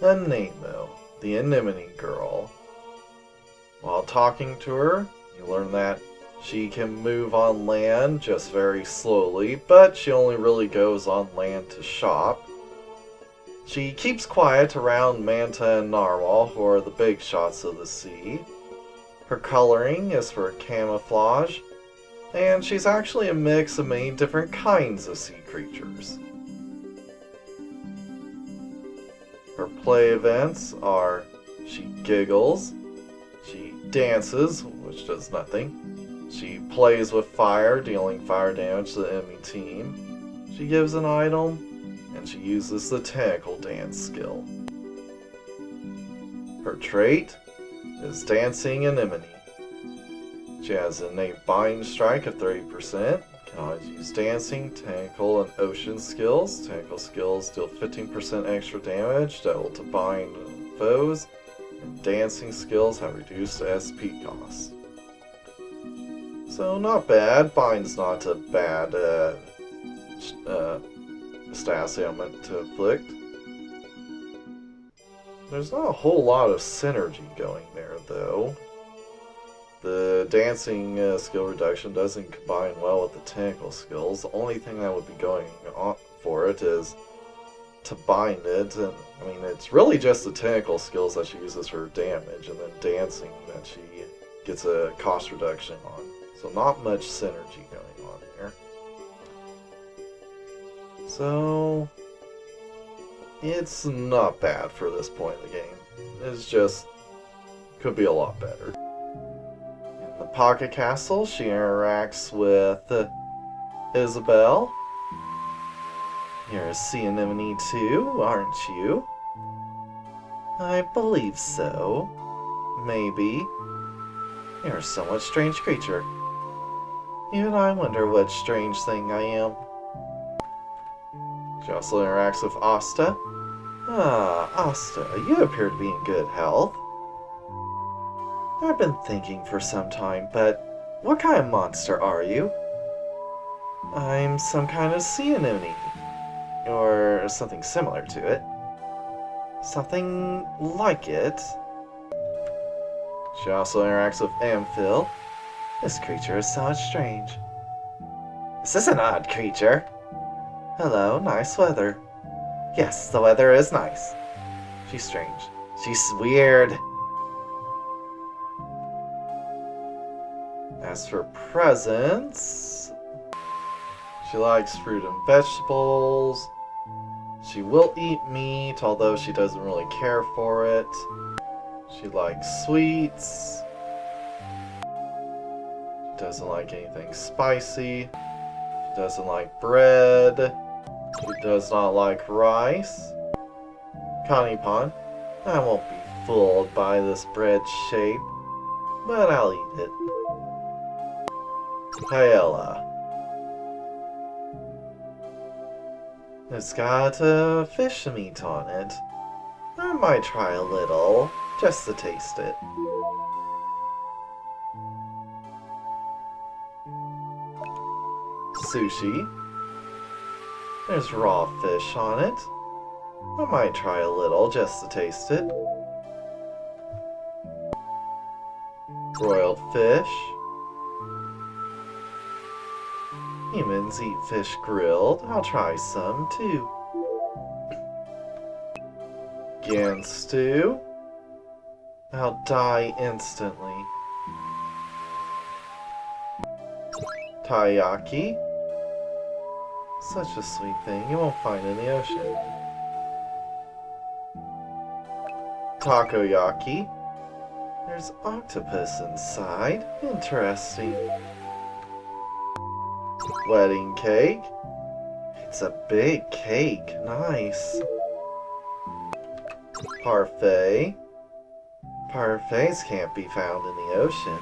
Anemo, the anemone girl. While talking to her, you learn that she can move on land just very slowly, but she only really goes on land to shop. She keeps quiet around Manta and Narwhal, who are the big shots of the sea. Her coloring is for camouflage, and she's actually a mix of many different kinds of sea creatures. Her play events are she giggles, she dances, which does nothing, she plays with fire, dealing fire damage to the enemy team, she gives an item, and she uses the tentacle dance skill. Her trait is Dancing Anemone. She has an innate bind strike of 30%, can always use dancing, tentacle, and ocean skills. Tentacle skills deal 15% extra damage, double to bind foes, and dancing skills have reduced SP cost. So not bad. Bind's not a bad status ailment to afflict. There's not a whole lot of synergy going there, though. The dancing skill reduction doesn't combine well with the tentacle skills. The only thing that would be going on for it is to bind it. And I mean, it's really just the tentacle skills that she uses for damage, and then dancing that she gets a cost reduction on. So not much synergy going on there. So it's not bad for this point in the game. It's just could be a lot better. In the Pocket Castle, she interacts with Isabelle. You're a sea anemone too, aren't you? I believe so. Maybe. You're a somewhat strange creature. Even I wonder what strange thing I am. She also interacts with Asta. Ah, Asta, you appear to be in good health. I've been thinking for some time, but what kind of monster are you? I'm some kind of sea anemone. Or something similar to it. Something like it. She also interacts with Amphil. This creature is so strange. Is this an odd creature? Hello, nice weather. Yes, the weather is nice. She's strange. She's weird. As for presents, she likes fruit and vegetables. She will eat meat, although she doesn't really care for it. She likes sweets. She doesn't like anything spicy. She doesn't like bread. She does not like rice. Connie Pond, I won't be fooled by this bread shape, but I'll eat it. Paella. It's got fish meat on it. I might try a little, just to taste it. Sushi. There's raw fish on it. I might try a little, just to taste it. Broiled fish. Humans eat fish grilled. I'll try some, too. Gan stew. I'll die instantly. Taiyaki. Such a sweet thing you won't find in the ocean. Takoyaki. There's octopus inside. Interesting. Wedding cake. It's a big cake. Nice. Parfait. Parfaits can't be found in the ocean.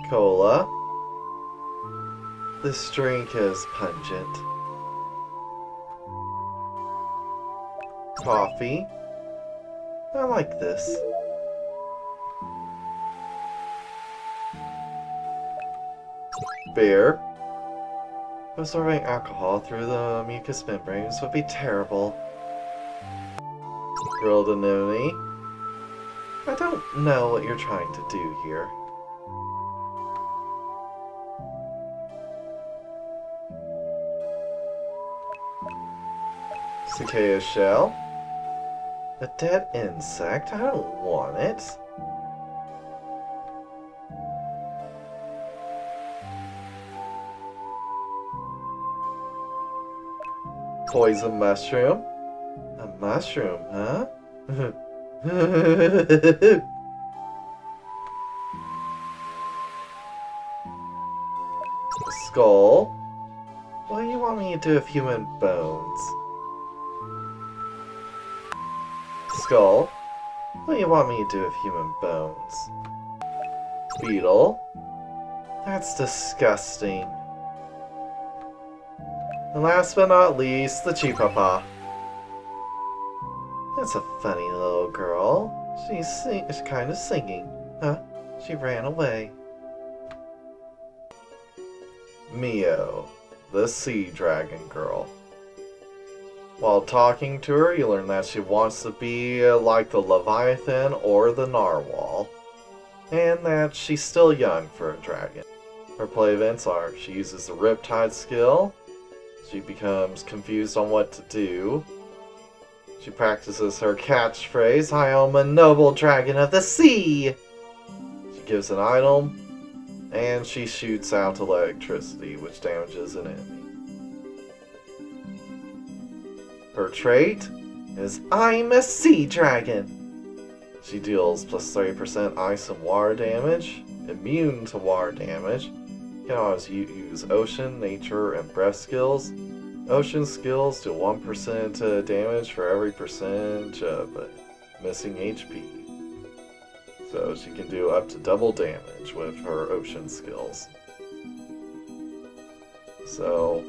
Cola. This drink is pungent. Coffee. I like this. Beer. Absorbing alcohol through the mucous membranes would be terrible. Grilled anemone. I don't know what you're trying to do here. Cicada shell. A dead insect? I don't want it. Poison mushroom? A mushroom, huh? Skull? What do you want me to do with human bones? Skull? What do you want me to do with human bones? Beetle? That's disgusting. And last but not least, the Chipapa. That's a funny little girl. She's kind of singing. Huh? She ran away. Mio, the sea dragon girl. While talking to her, you learn that she wants to be like the Leviathan or the Narwhal, and that she's still young for a dragon. Her play events are: she uses the Riptide skill, she becomes confused on what to do, she practices her catchphrase, "I am a noble dragon of the sea!" She gives an item, and she shoots out electricity, which damages an enemy. Her trait is I'm a sea dragon. She deals plus 30% ice and water damage, immune to water damage. You can always use ocean, nature, and breath skills. Ocean skills do 1% damage for every percentage of missing HP. So she can do up to double damage with her ocean skills. So,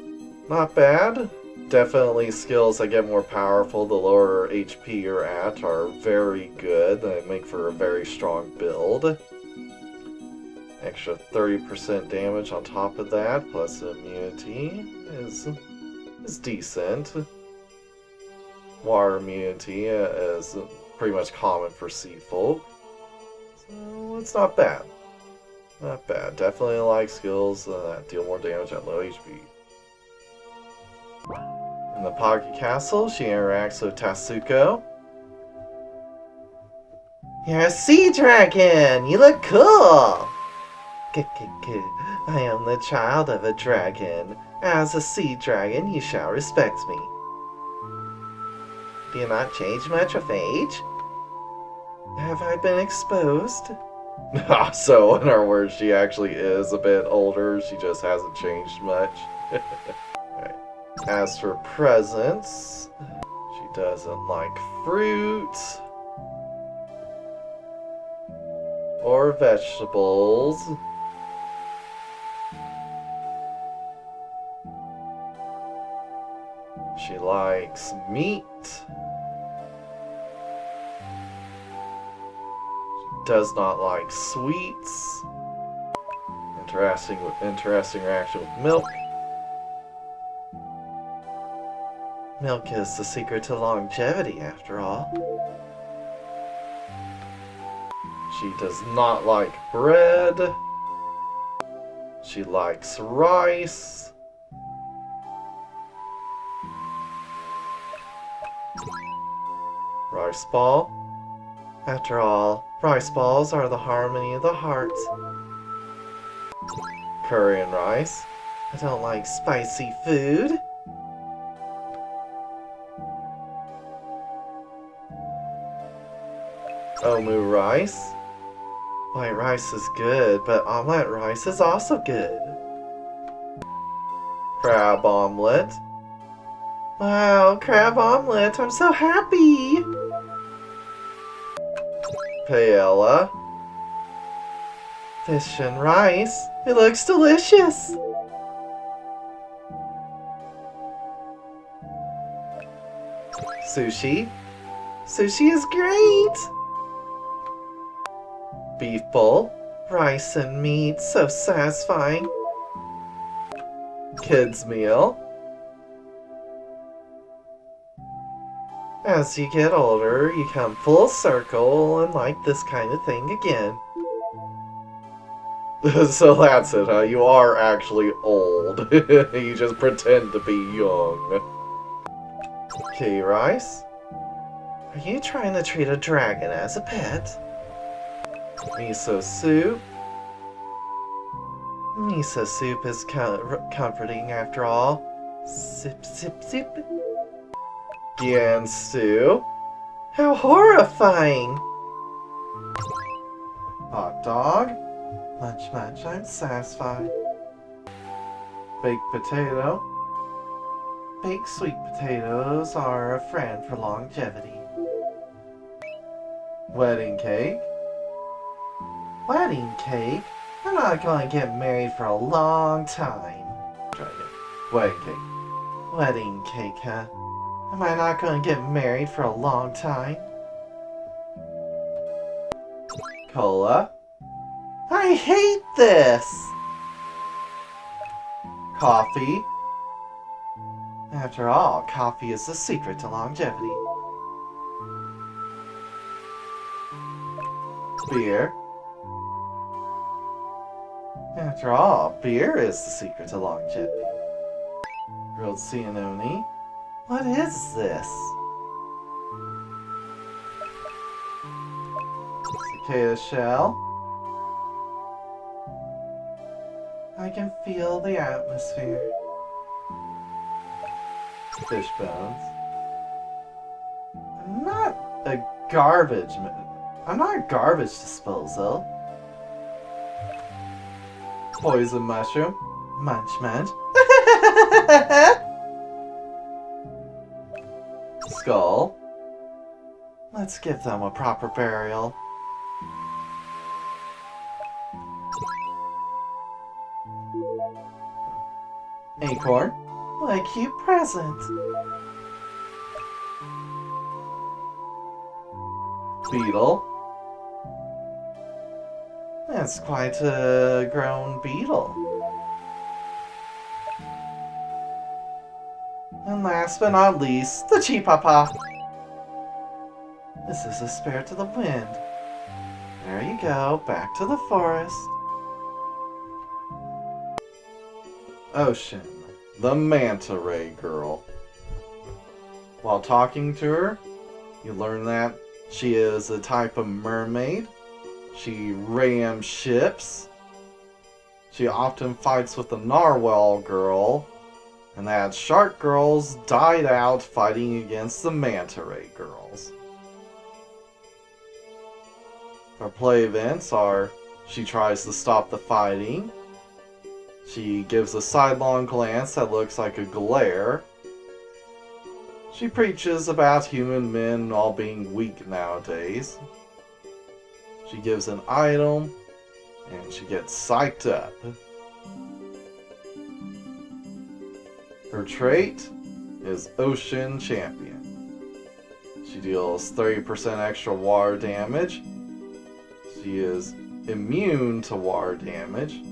not bad. Definitely skills that get more powerful the lower HP you're at are very good. They make for a very strong build. Extra 30% damage on top of that, plus immunity is decent. Water immunity is pretty much common for sea folk. So it's not bad. Not bad. Definitely like skills that deal more damage at low HP. In the Pocket Castle, she interacts with Tatsuko. You're a sea dragon! You look cool! I am the child of a dragon. As a sea dragon, you shall respect me. Do you not change much with age? Have I been exposed? So, in our words, she actually is a bit older. She just hasn't changed much. Right. As for presents, she doesn't like fruit or vegetables. She likes meat. She does not like sweets. Interesting reaction with milk. Milk is the secret to longevity, after all. She does not like bread. She likes rice. Rice ball. After all, rice balls are the harmony of the heart. Curry and rice. I don't like spicy food. Omu rice. White rice is good, but omelette rice is also good. Crab omelet. Wow, crab omelet, I'm so happy! Paella. Fish and rice. It looks delicious! Sushi. Sushi is great! Beef bowl. Rice and meat, so satisfying. kids' meal. As you get older, you come full circle and like this kind of thing again. So that's it, huh? You are actually old. You just pretend to be young. Okay, Rice? Are you trying to treat a dragon as a pet? Miso soup? Miso soup is comforting after all. Sip, sip, sip. Gan stew? How horrifying! Hot dog? Munch, munch, I'm satisfied. Baked potato? Baked sweet potatoes are a friend for longevity. Wedding cake? Wedding cake? I'm not going to get married for a long time. Try again. Wedding cake. Wedding cake, huh? Am I not going to get married for a long time? Cola? I hate this! Coffee? After all, coffee is the secret to longevity. Beer? After all, beer is the secret to longevity. Grilled ciannamon? What is this? Cicada shell? I can feel the atmosphere. Fish bones. I'm not a garbage disposal. Poison mushroom. Munch munch. Skull. Let's give them a proper burial. Acorn. What a cute present. Beetle. That's quite a grown beetle. And last but not least, the Chipapa. This is a spirit of the wind. There you go, back to the forest. Ocean, the manta ray girl. While talking to her, you learn that she is a type of mermaid. She rams ships. She often fights with the narwhal girl. And that shark girls died out fighting against the manta ray girls. Her play events are she tries to stop the fighting. She gives a sidelong glance that looks like a glare. She preaches about human men all being weak nowadays. She gives an item, and she gets psyched up. Her trait is Ocean Champion. She deals 30% extra water damage. She is immune to water damage.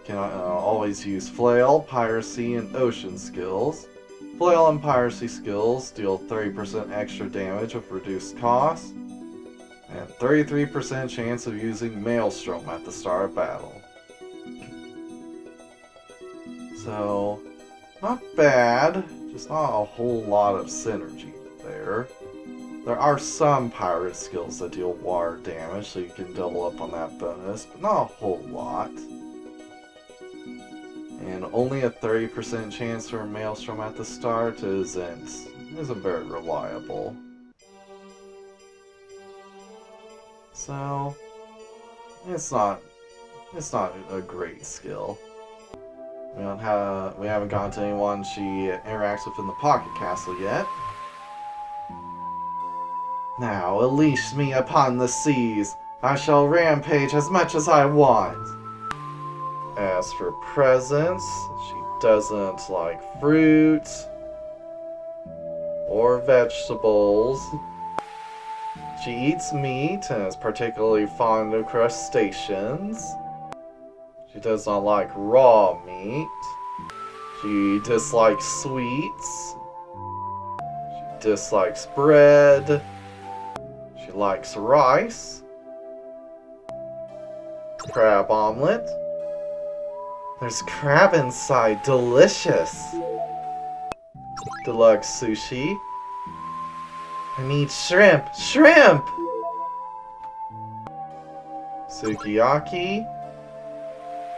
Can always use Flail, Piracy, and Ocean skills. Flail and Piracy skills deal 30% extra damage with reduced cost, and 33% chance of using Maelstrom at the start of battle. So, not bad, just not a whole lot of synergy there. There are some pirate skills that deal water damage, so you can double up on that bonus, but not a whole lot. And only a 30% chance for a Maelstrom at the start isn't very reliable. So, it's not a great skill. We haven't gotten to anyone she interacts with in the Pocket Castle yet. Now, unleash me upon the seas. I shall rampage as much as I want. As for presents, she doesn't like fruit or vegetables. She eats meat and is particularly fond of crustaceans. She does not like raw meat. She dislikes sweets. She dislikes bread. She likes rice. Crab omelet. There's crab inside. Delicious. Deluxe sushi. I need shrimp. Shrimp! Sukiyaki.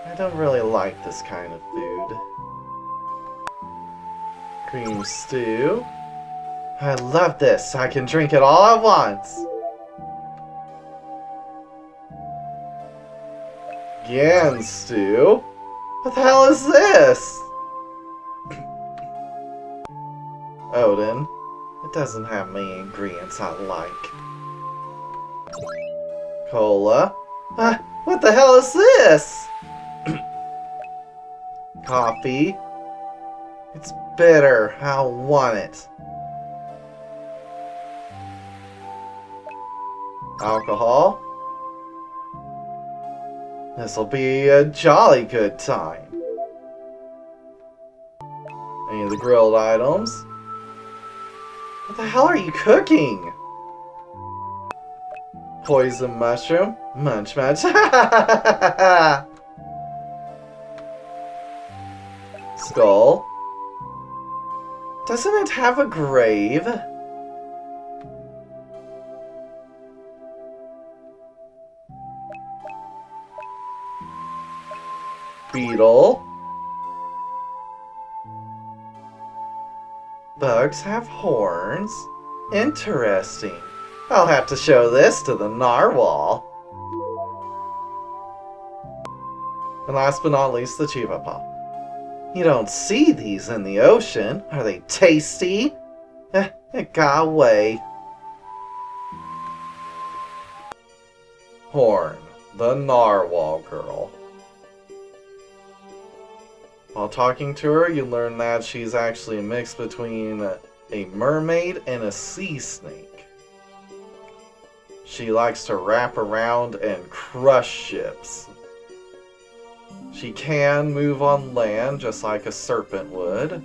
I don't really like this kind of food. Cream stew. I love this. I can drink it all at once. Gan stew? What the hell is this? Odin. It doesn't have many ingredients I like. Cola. What the hell is this? Coffee. It's bitter. I don't want it. Alcohol. This'll be a jolly good time. Any of the grilled items? What the hell are you cooking? Poison mushroom? Munch munch. Skull. Doesn't it have a grave? Beetle. Bugs have horns. Interesting. I'll have to show this to the narwhal. And last but not least, the Chivapa. You don't see these in the ocean. Are they tasty? It got away. Horn, the narwhal girl. While talking to her, you learn that she's actually a mix between a mermaid and a sea snake. She likes to wrap around and crush ships. She can move on land just like a serpent would.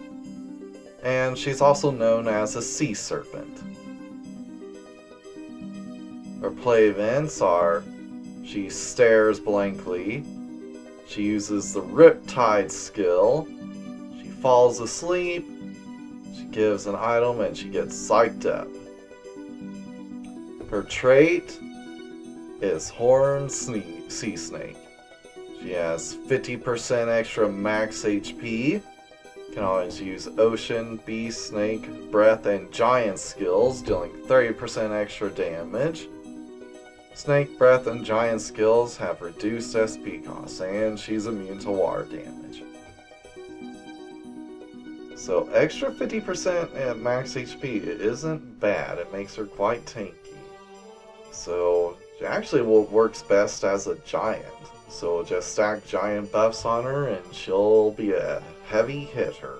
And she's also known as a sea serpent. Her play events are she stares blankly, she uses the Riptide skill, she falls asleep, she gives an item, and she gets psyched up. Her trait is Horned Sea Snake. She has 50% extra max HP, can always use Ocean, Beast, Snake, Breath, and Giant skills, dealing 30% extra damage. Snake, Breath, and Giant skills have reduced SP costs, and she's immune to water damage. So extra 50% at max HP isn't bad, it makes her quite tanky. So she actually works best as a giant. So just stack giant buffs on her and she'll be a heavy hitter.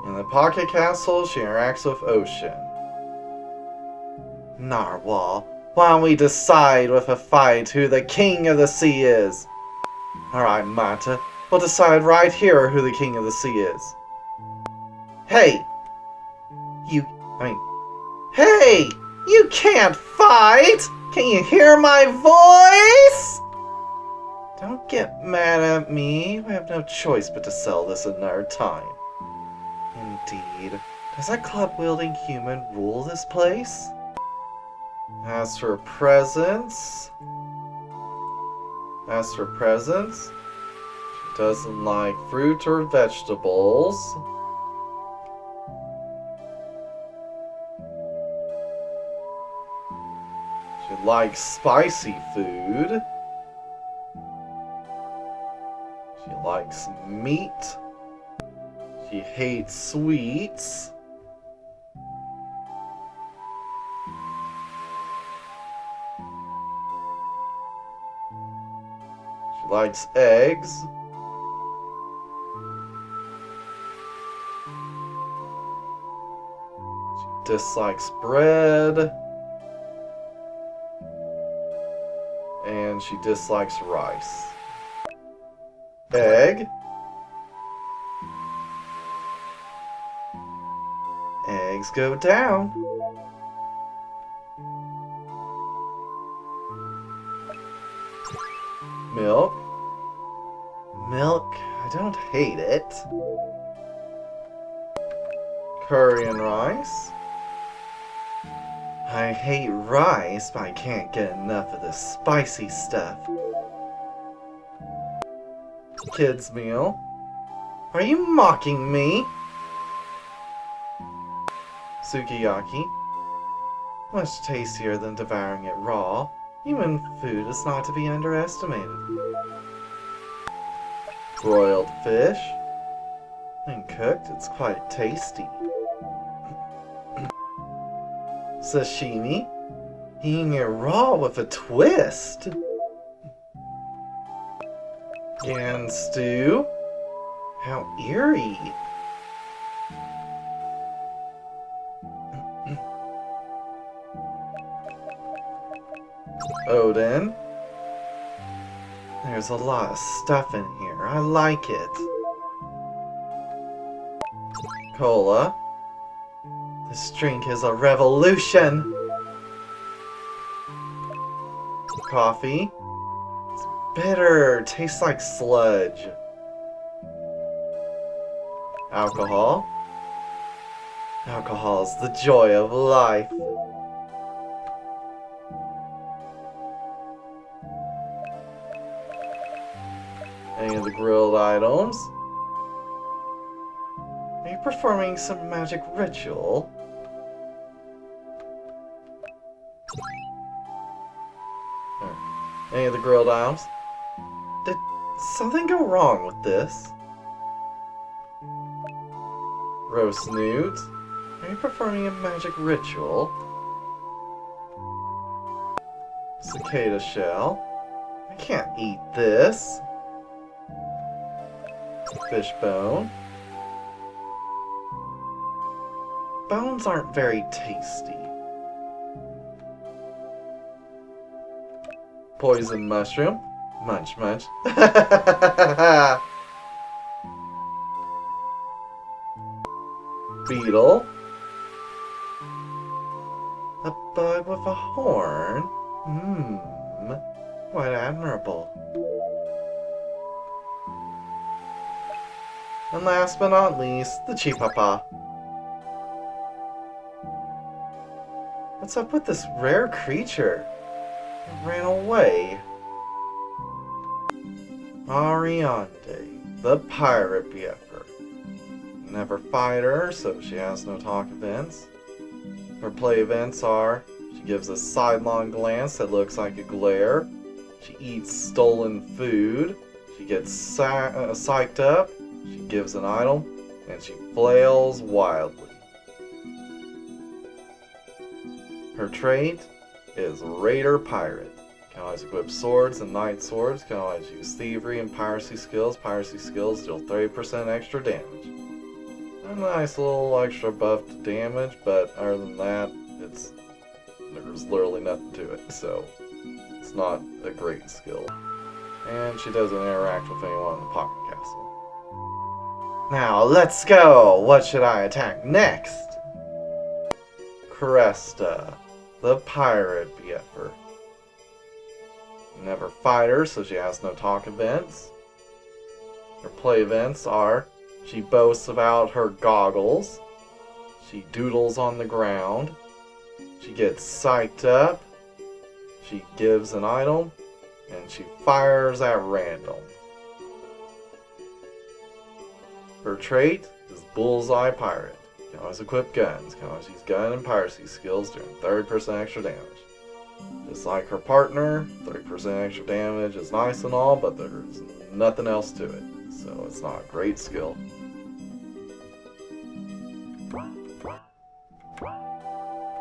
In the Pocket Castle, she interacts with Ocean. Narwhal, why don't we decide with a fight who the king of the sea is? Alright, Mata, we'll decide right here who the king of the sea is. Hey! Hey! You can't fight! Can you hear my voice? Don't get mad at me. We have no choice but to sell this another time. Indeed. Does that club-wielding human rule this place? As for presents... she doesn't like fruit or vegetables. She likes spicy food. She likes meat. She hates sweets. She likes eggs. She dislikes bread. And she dislikes rice. Egg. Eggs go down. Milk. Milk, I don't hate it. Curry and rice. I hate rice, but I can't get enough of this spicy stuff. Kids meal. Are you mocking me? Sukiyaki. Much tastier than devouring it raw. Human food is not to be underestimated. Broiled fish. When cooked, it's quite tasty. Sashimi. Eating it raw with a twist. Gan stew. How eerie. Oden. There's a lot of stuff in here. I like it. Cola. This drink is a revolution. Coffee. It's bitter. Tastes like sludge. Alcohol. Alcohol is the joy of life. Any of the grilled items? Are you performing some magic ritual? Any of the grilled items? Did something go wrong with this? Roast newt? Are you performing a magic ritual? Cicada shell? I can't eat this. Fish bone. Bones aren't very tasty. Poison mushroom. Munch munch. Beetle. A bug with a horn. Quite admirable. And last but not least, the chipapa. What's up with this rare creature? It ran away. Ariande, the pirate BFer. Never fight her, so she has no talk events. Her play events are, she gives a sidelong glance that looks like a glare. She eats stolen food. She gets psyched up. She gives an item, and she flails wildly. Her trait is Raider Pirate. Can always equip swords and knight swords. Can always use thievery and piracy skills. Piracy skills deal 30% extra damage. A nice little extra buff to damage, but other than that, there's literally nothing to it, so it's not a great skill. And she doesn't interact with anyone in the Pocket Castle. Now, let's go! What should I attack next? Cresta, the pirate BFer. Never fight her, so she has no talk events. Her play events are, she boasts about her goggles, she doodles on the ground, she gets psyched up, she gives an item, and she fires at random. Her trait is Bullseye Pirate. Can always equip guns. Can always use gun and piracy skills doing 30% extra damage. Just like her partner, 30% extra damage is nice and all, but there's nothing else to it. So it's not a great skill.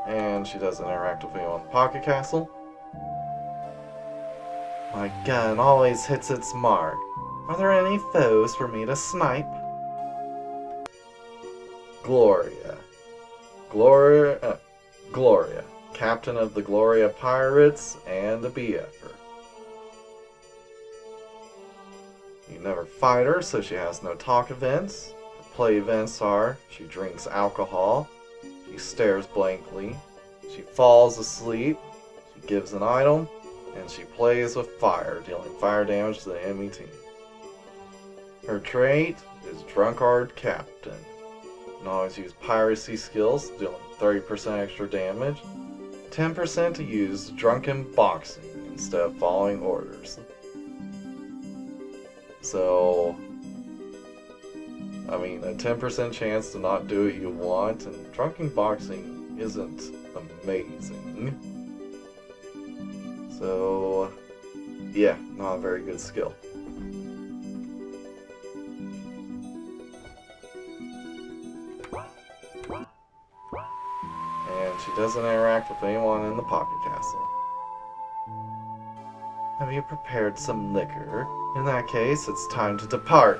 And she doesn't interact with anyone in the Pocket Castle. My gun always hits its mark. Are there any foes for me to snipe? Gloria. Gloria. Captain of the Gloria Pirates and a BFer. You never fight her, so she has no talk events. Her play events are, she drinks alcohol, She stares blankly. She falls asleep. She gives an item. And she plays with fire, dealing fire damage to the enemy team. Her trait is Drunkard Captain. You can always use piracy skills, dealing 30% extra damage. 10% to use drunken boxing instead of following orders. So, I mean, a 10% chance to not do what you want, and drunken boxing isn't amazing. So, yeah, not a very good skill. And she doesn't interact with anyone in the Pocket Castle. Have you prepared some liquor? In that case, it's time to depart.